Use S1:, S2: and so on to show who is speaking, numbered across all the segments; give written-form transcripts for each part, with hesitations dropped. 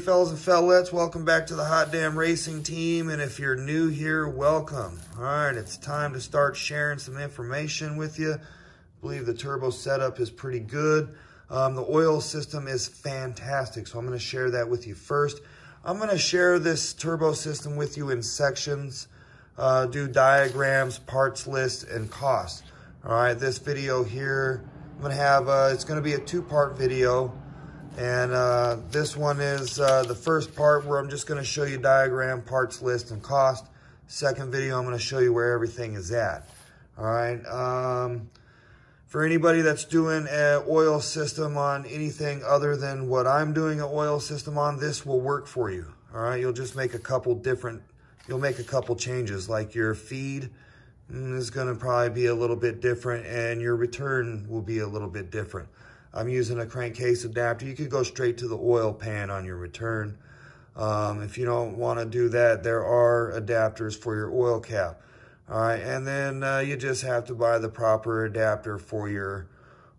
S1: fellas and fellettes. Welcome back to the Hot Damn Racing Team. And if you're new here, welcome. All right, it's time to start sharing some information with you. I believe the turbo setup is pretty good. The oil system is fantastic, so I'm going to share that with you first. I'm going to share this turbo system with you in sections, do diagrams, parts list, and cost. All right, this video here, I'm going to have, it's going to be a two-part video. And this one is the first part where I'm just going to show you diagram, parts list, and cost. Second video, I'm going to show you where everything is at. All right. For anybody that's doing an oil system on anything other than what I'm doing an oil system on, this will work for you. All right. You'll just make a couple changes, like your feed is going to probably be a little bit different, and your return will be a little bit different. I'm using a crankcase adapter. You could go straight to the oil pan on your return. If you don't want to do that, there are adapters for your oil cap. All right, and then you just have to buy the proper adapter for your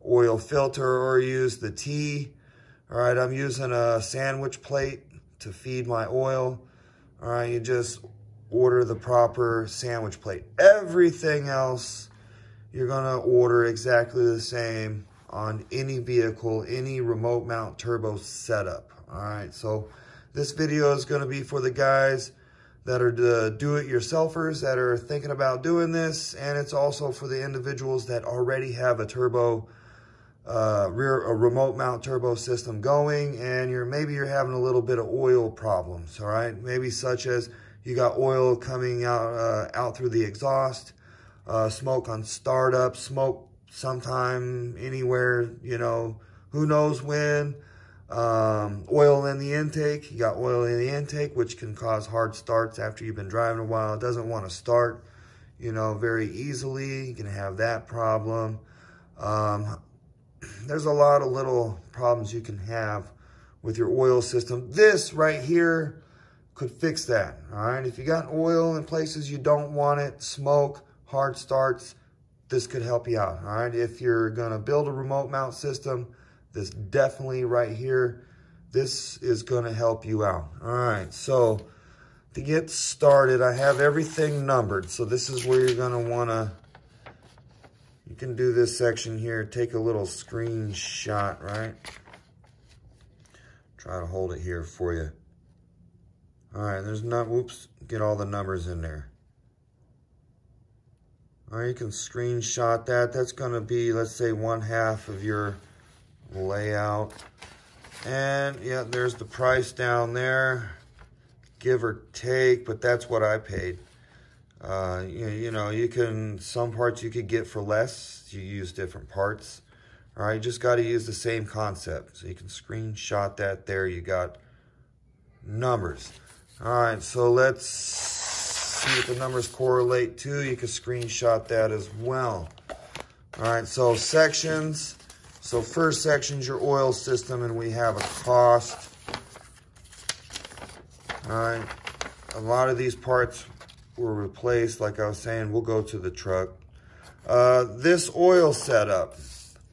S1: oil filter or use the T. All right, I'm using a sandwich plate to feed my oil. All right, you just order the proper sandwich plate. Everything else, you're gonna order exactly the same on any vehicle, any remote mount turbo setup. All right, so this video is going to be for the guys that are the do-it-yourselfers that are thinking about doing this, and it's also for the individuals that already have a turbo, a remote mount turbo system going, and maybe you're having a little bit of oil problems. All right, maybe such as you got oil coming out through the exhaust, smoke on startup, smoke sometime, anywhere, you know, who knows when. Oil in the intake. You got oil in the intake, which can cause hard starts after you've been driving a while. It doesn't want to start, you know, very easily. You can have that problem. There's a lot of little problems you can have with your oil system. This right here could fix that. All right. If you got oil in places you don't want it, smoke, hard starts, this could help you out. All right, if you're gonna build a remote mount system, this definitely right here, this is gonna help you out. All right, so to get started, I have everything numbered. So this is where you're gonna wanna, you can do this section here, take a little screenshot, right? Try to hold it here for you. All right, there's not, whoops, get all the numbers in there. All right, you can screenshot that. That's going to be, let's say, 1/2 of your layout. And yeah, there's the price down there, give or take, but that's what I paid. You know, you can, some parts you could get for less. You use different parts. All right, you just got to use the same concept. So you can screenshot that there. You got numbers. All right, so let's see what the numbers correlate to. You can screenshot that as well. All right, so sections. So first section's your oil system, and we have a cost. All right, a lot of these parts were replaced. Like I was saying, we'll go to the truck. This oil setup,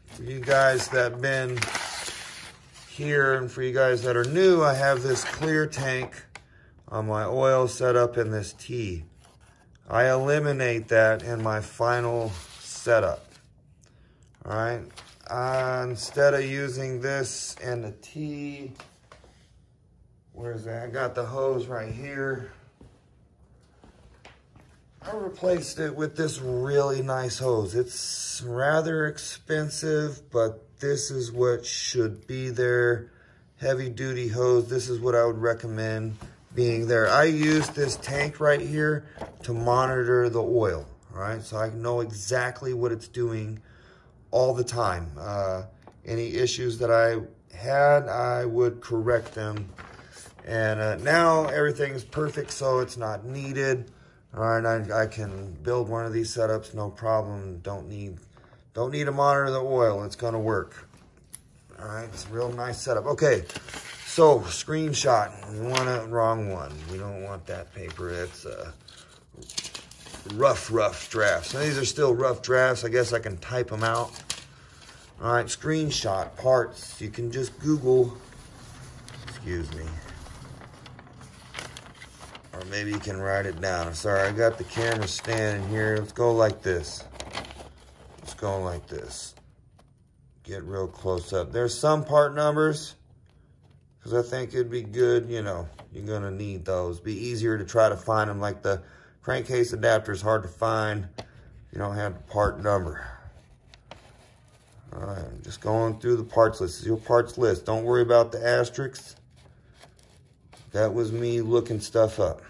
S1: for you guys that have been here, and for you guys that are new, I have this clear tank on my oil setup in this T. I eliminate that in my final setup. All right. Instead of using this and the T, where's that? I got the hose right here. I replaced it with this really nice hose. It's rather expensive, but this is what should be there. Heavy duty hose. This is what I would recommend being there. I use this tank right here to monitor the oil, all right? So I know exactly what it's doing all the time. Any issues that I had, I would correct them. And now everything is perfect, so it's not needed. All right, I can build one of these setups, no problem. Don't need to monitor the oil. It's gonna work. All right, it's a real nice setup. Okay. So, screenshot, we want a wrong one. We don't want that paper. It's rough drafts. Now, these are still rough drafts. I guess I can type them out. All right, screenshot, parts. You can just Google, excuse me, Or maybe you can write it down. I'm sorry, I got the camera standing here. Let's go like this. Let's go like this. Get real close up. There's some part numbers, because I think it'd be good, you know, you're going to need those. Be easier to try to find them. Like the crankcase adapter is hard to find. You don't have the part number. All right, I'm just going through the parts list. This is your parts list. Don't worry about the asterisks. That was me looking stuff up.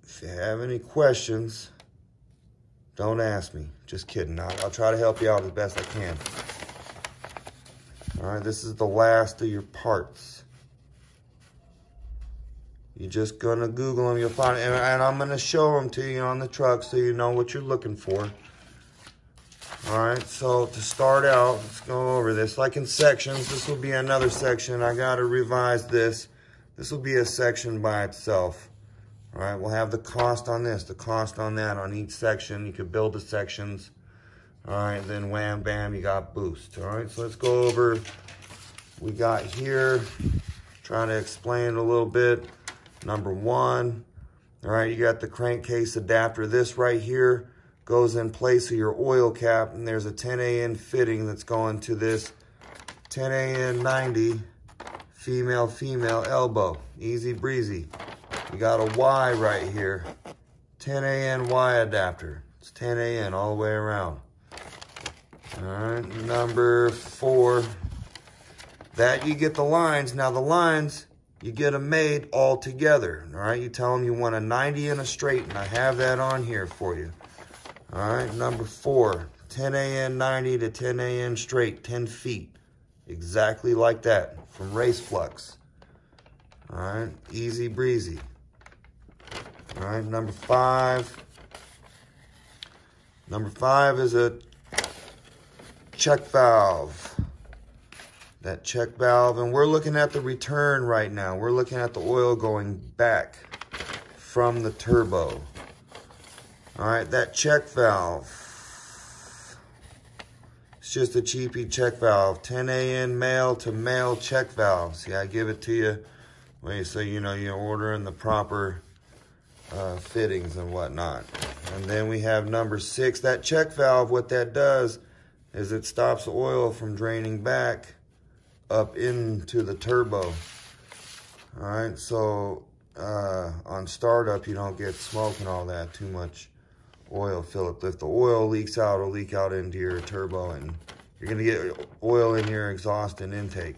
S1: If you have any questions, don't ask me. Just kidding. I'll try to help you out as best I can. All right, this is the last of your parts. You're just going to Google them. You'll find it. And I'm going to show them to you on the truck so you know what you're looking for. All right, so to start out, let's go over this. Like in sections, this will be another section. I got to revise this. This will be a section by itself. All right, we'll have the cost on this, the cost on that, on each section. You can build the sections. All right, then wham, bam, you got boost. All right, so let's go over, we got here, trying to explain it a little bit. Number one, all right, you got the crankcase adapter. This right here goes in place of your oil cap, and there's a 10AN fitting that's going to this 10AN 90 female elbow. Easy breezy. You got a Y right here, 10AN Y adapter. It's 10AN all the way around. All right, number four, that you get the lines. Now the lines, you get them made all together. All right, you tell them you want a 90 and a straight, and I have that on here for you. All right, number four, 10AN 90 to 10AN straight, 10 feet. Exactly like that, from Race Flux. All right, easy breezy. All right, number five. Number five is a check valve. That check valve, and we're looking at the return right now. We're looking at the oil going back from the turbo. All right, that check valve, it's just a cheapy check valve. 10AN male to male check valve. See, I give it to you so you know you're ordering the proper fittings and whatnot. And then we have number six. That check valve, what that does is it stops the oil from draining back up into the turbo. All right, so on startup, you don't get smoke and all that, too much oil fill up. If the oil leaks out, it'll leak out into your turbo, and you're gonna get oil in your exhaust and intake.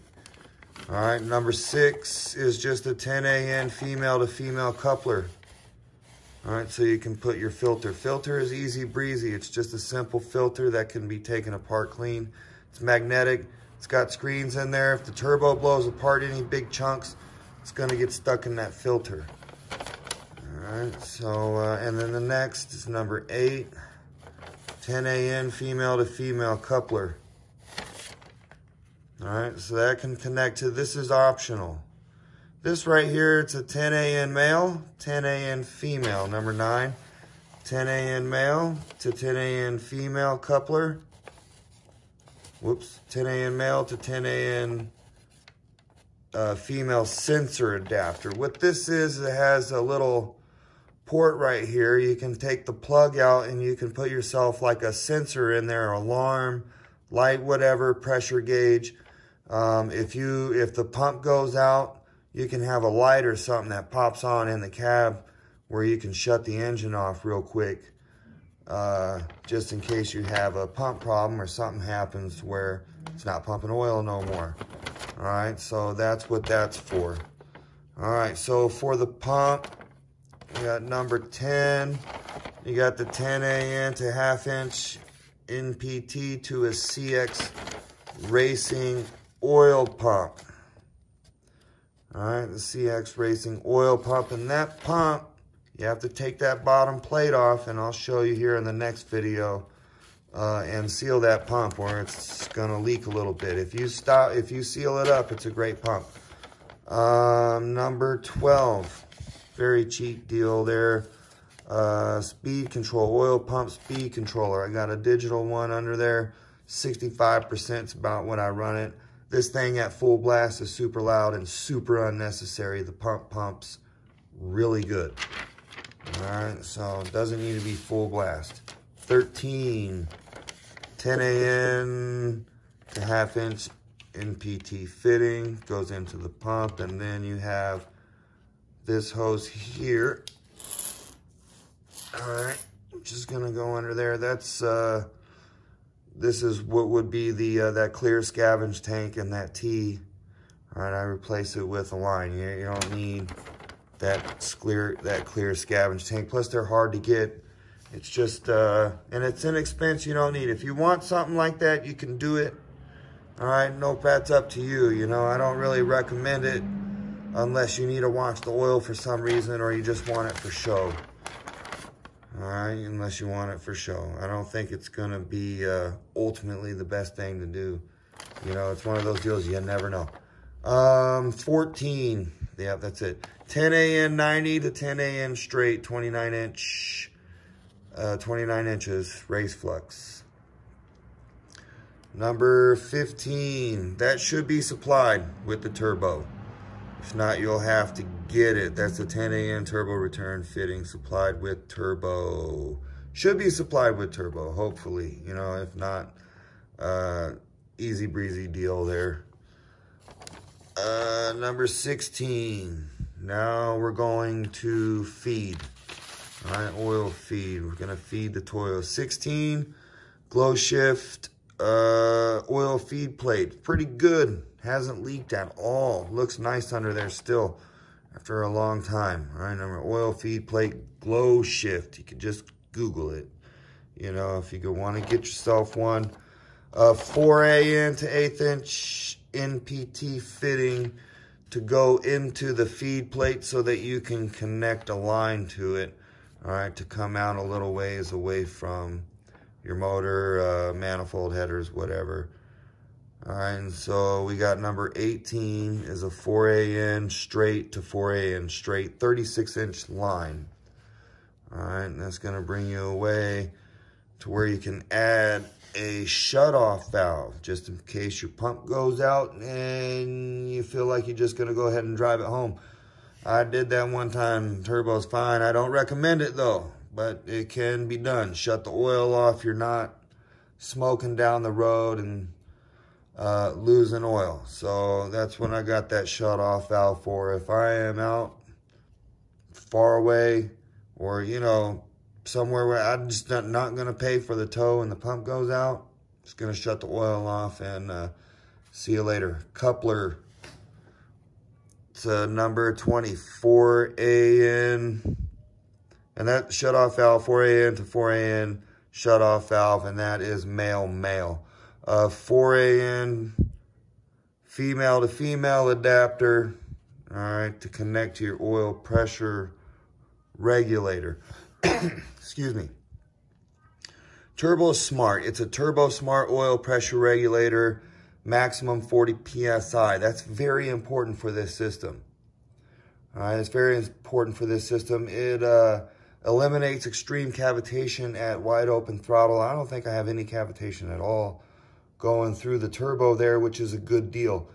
S1: All right, number six is just a 10AN female to female coupler. All right, so you can put your filter. Filter is easy breezy. It's just a simple filter that can be taken apart clean. It's magnetic. It's got screens in there. If the turbo blows apart any big chunks, it's gonna get stuck in that filter. All right, so, and then the next is number eight, 10AN female to female coupler. All right, so that can connect to, this is optional. This right here, it's a 10AN male, 10AN female. Number nine, 10AN male to 10AN female coupler. Whoops, 10AN male to 10AN female sensor adapter. What this is, it has a little port right here. You can take the plug out and you can put yourself like a sensor in there, alarm, light, whatever, pressure gauge. If the pump goes out, you can have a light or something that pops on in the cab where you can shut the engine off real quick, just in case you have a pump problem or something happens where it's not pumping oil no more. All right, so that's what that's for. All right, so for the pump, you got number 10. You got the 10AN to half-inch NPT to a CX Racing oil pump. All right, the CX Racing oil pump. And that pump, you have to take that bottom plate off, and I'll show you here in the next video, and seal that pump where it's gonna leak a little bit. If you seal it up, it's a great pump. Number 12, very cheap deal there. Speed control, oil pump speed controller. I got a digital one under there. 65% is about what I run it. This thing at full blast is super loud and super unnecessary. The pump pumps really good. All right, so it doesn't need to be full blast. 13, 10 AN to 1/2 inch NPT fitting, goes into the pump, and then you have this hose here. All right, I'm just gonna go under there. That's this is what would be the that clear scavenge tank and that T. All right, I replace it with a line. You don't need that clear scavenge tank. Plus, they're hard to get. It's just and it's inexpensive. You don't need it. If you want something like that, you can do it. All right, nope, that's up to you. You know, I don't really recommend it unless you need to watch the oil for some reason or you just want it for show. All right, unless you want it for show. I don't think it's gonna be ultimately the best thing to do. You know, it's one of those deals you never know. 14, yeah, that's it. 10 AN 90 to 10 AN straight, 29 inches, race flux. Number 15, that should be supplied with the turbo. If not, you'll have to get it. That's a 10 AN turbo return fitting supplied with turbo. Should be supplied with turbo, hopefully. You know, if not, easy breezy deal there. Number 16, now we're going to feed. All right, oil feed. We're gonna feed the Toyo. 16, glow shift. Oil feed plate, pretty good, hasn't leaked at all, looks nice under there still after a long time. All right, number oil feed plate glow shift, you could just Google it, you know, if you could want to get yourself one. 4 AN to 1/8 inch NPT fitting to go into the feed plate so that you can connect a line to it, all right, to come out a little ways away from your motor, manifold headers, whatever. All right, and so we got number 18 is a 4 AN straight to 4 AN straight, 36-inch line. All right, and that's gonna bring you away to where you can add a shut-off valve, just in case your pump goes out and you feel like you're just gonna go ahead and drive it home. I did that one time, turbo's fine. I don't recommend it though, but it can be done. Shut the oil off. You're not smoking down the road and losing oil. So that's when I got that shut off valve for. If I am out far away or, you know, somewhere where I'm just not going to pay for the tow and the pump goes out, just going to shut the oil off and see you later. Coupler. It's number 24 AN. And that shut-off valve, 4 AN to 4 AN shut-off valve, and that is male. 4 AN female to female adapter, all right, to connect to your oil pressure regulator. Excuse me. Turbo Smart. It's a Turbo Smart oil pressure regulator, maximum 40 PSI. That's very important for this system. All right, it's very important for this system. It eliminates extreme cavitation at wide open throttle. I don't think I have any cavitation at all going through the turbo there, which is a good deal.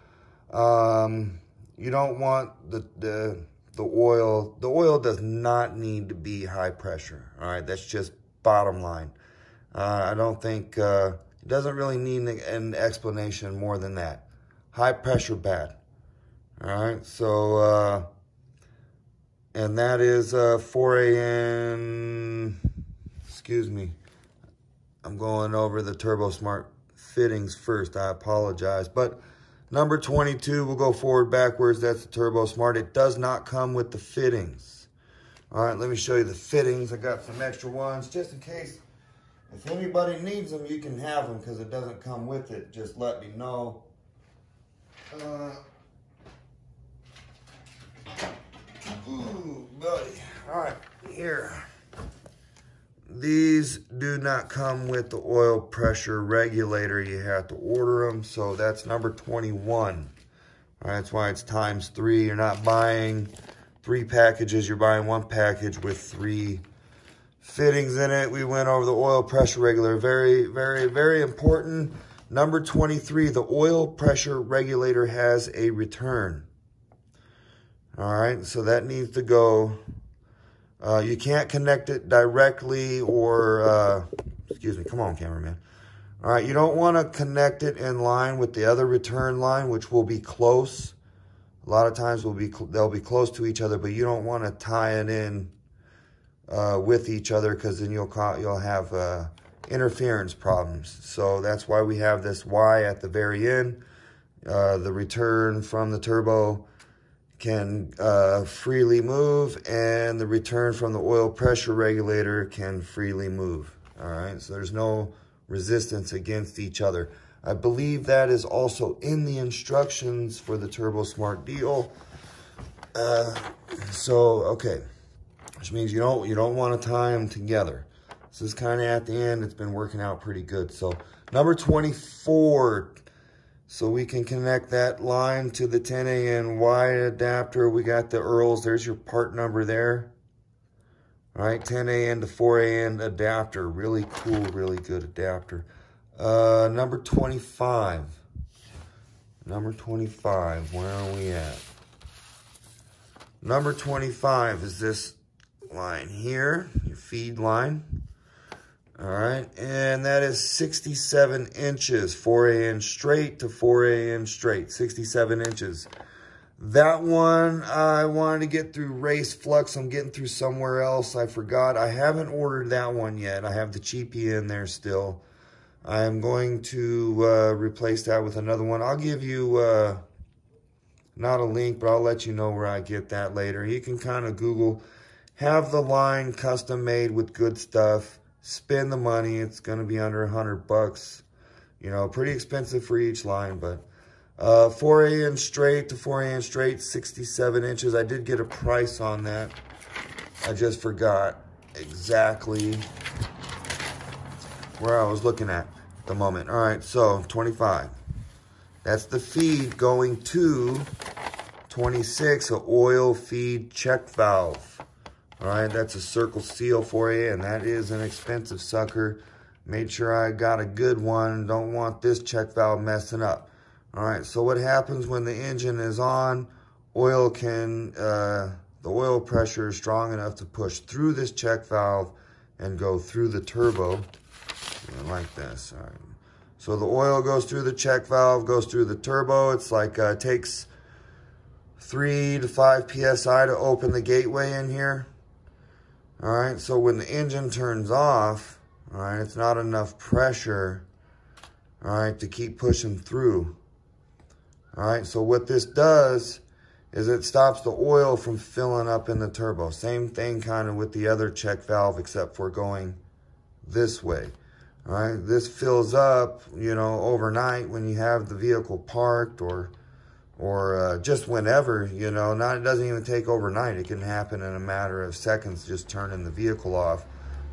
S1: You don't want the oil. The oil does not need to be high pressure. All right, that's just bottom line. I don't think, it doesn't really need an explanation more than that. High pressure bad. All right, so, and that is 4 AN, excuse me. I'm going over the Turbo Smart fittings first. I apologize. But number 22, we'll go forward, backwards. That's the Turbo Smart. It does not come with the fittings. All right, let me show you the fittings. I got some extra ones just in case. If anybody needs them, you can have them because it doesn't come with it. Just let me know. Ooh, buddy. All right, here. These do not come with the oil pressure regulator. You have to order them. So that's number 21. All right, that's why it's ×3. You're not buying 3 packages. You're buying 1 package with 3 fittings in it. We went over the oil pressure regulator. Very, very, very important. Number 23, the oil pressure regulator has a return. All right, so that needs to go. You can't connect it directly or, excuse me, come on, cameraman. All right, you don't want to connect it in line with the other return line, which will be close. A lot of times they'll be close to each other, but you don't want to tie it in with each other, because then you'll have interference problems. So that's why we have this Y at the very end. The return from the turbo can freely move, and the return from the oil pressure regulator can freely move. All right, so there's no resistance against each other. I believe that is also in the instructions for the Turbo Smart deal. Okay, which means you don't want to tie them together. This is kind of at the end. It's been working out pretty good. So number 24. So we can connect that line to the 10AN adapter. We got the Earls. There's your part number there. All right, 10AN to 4AN adapter. Really cool, really good adapter. Number 25. Number 25, where are we at? Number 25 is this line here, your feed line. All right, and that is 67 inches, 4AN straight to 4AN straight, 67 inches. That one, I wanted to get through race flux. I'm getting through somewhere else. I forgot. I haven't ordered that one yet. I have the cheapie in there still. I am going to replace that with another one. I'll give you, not a link, but I'll let you know where I get that later. You can kind of Google, have the line custom made with good stuff. Spend the money. It's going to be under $100. You know, pretty expensive for each line, but 4AN straight to 4AN straight, 67 inches. I did get a price on that. I just forgot exactly where I was looking at the moment. All right, so 25. That's the feed going to 26, an oil feed check valve. All right, that's a circle seal for you, and that is an expensive sucker. Made sure I got a good one. Don't want this check valve messing up. All right, so what happens when the engine is on, the oil pressure is strong enough to push through this check valve and go through the turbo, like this. All right. So the oil goes through the check valve, goes through the turbo. It's like, takes 3 to 5 PSI to open the gateway in here. All right, so when the engine turns off, all right, it's not enough pressure, all right, to keep pushing through. All right, so what this does is it stops the oil from filling up in the turbo. Same thing kind of with the other check valve, except for going this way. All right, this fills up, you know, overnight when you have the vehicle parked or just whenever, you know. It doesn't even take overnight. It can happen in a matter of seconds, just turning the vehicle off.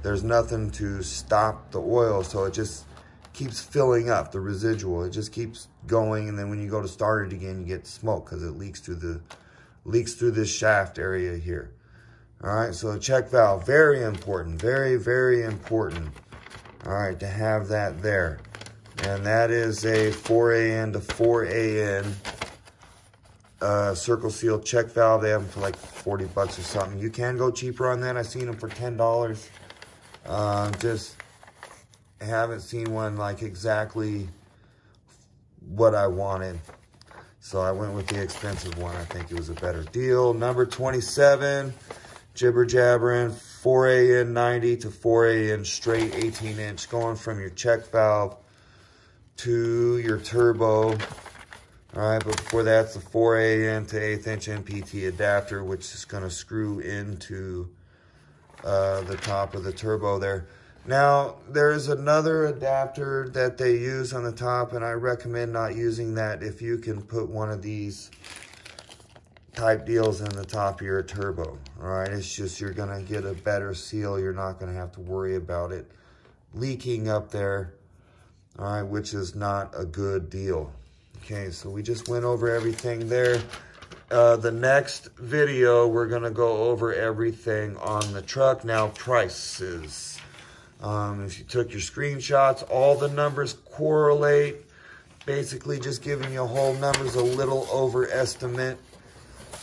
S1: There's nothing to stop the oil, so it just keeps filling up, the residual. It just keeps going, and then when you go to start it again, you get smoke because it leaks through this shaft area here. All right, so the check valve, very important, very, very important. All right, to have that there. And that is a 4AN to 4AN circle seal check valve. They have them for like 40 bucks or something. You can go cheaper on that. I've seen them for $10. Just haven't seen one like exactly what I wanted. So I went with the expensive one. I think it was a better deal. Number 27, jibber jabbering, 4AN 90 to 4AN straight, 18-inch, going from your check valve to your turbo. All right, but before that, it's the 4AN to 1/8-inch NPT adapter, which is going to screw into the top of the turbo there. Now, there's another adapter that they use on the top, and I recommend not using that if you can put one of these type deals in the top of your turbo. All right, it's just you're going to get a better seal. You're not going to have to worry about it leaking up there, all right, which is not a good deal. Okay, so we just went over everything there. The next video, we're going to go over everything on the truck. Now, prices. If you took your screenshots, all the numbers correlate. Basically just giving you whole numbers, a little overestimate,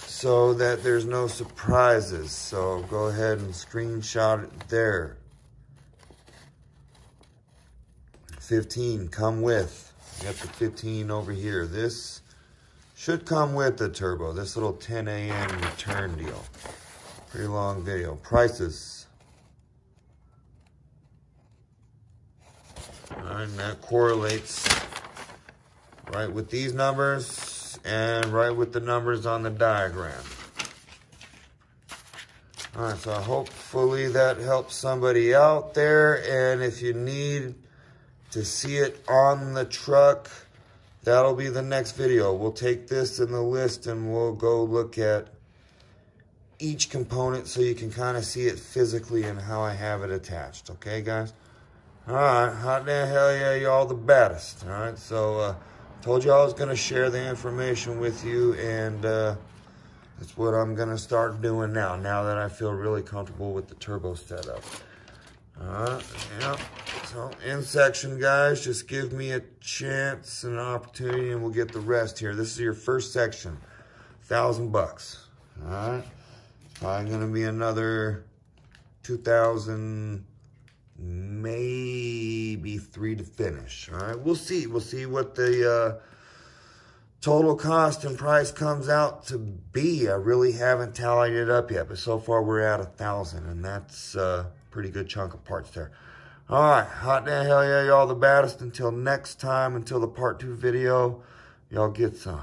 S1: so that there's no surprises. So go ahead and screenshot it there. 15 come with. You got the 15 over here. This should come with the turbo. This little 10 a.m. return deal. Pretty long video. Prices. Alright, and that correlates right with these numbers and right with the numbers on the diagram. Alright, so hopefully that helps somebody out there. And if you need to see it on the truck, that'll be the next video. We'll take this in the list and we'll go look at each component so you can kind of see it physically and how I have it attached. Okay, guys? Alright, hot damn hell yeah, y'all the baddest. Alright, so told you I was going to share the information with you, and that's what I'm going to start doing now that I feel really comfortable with the turbo setup. Alright, yeah. So, in section, guys, just give me a chance and an opportunity, and we'll get the rest here. This is your first section, $1,000. Alright, probably going to be another 2,000, maybe 3 to finish. Alright, we'll see. We'll see what the total cost and price comes out to be. I really haven't tallied it up yet, but so far we're at 1,000, and that's pretty good chunk of parts there. All right, hot damn hell yeah, y'all the baddest. Until next time, until the part 2 video, y'all get some.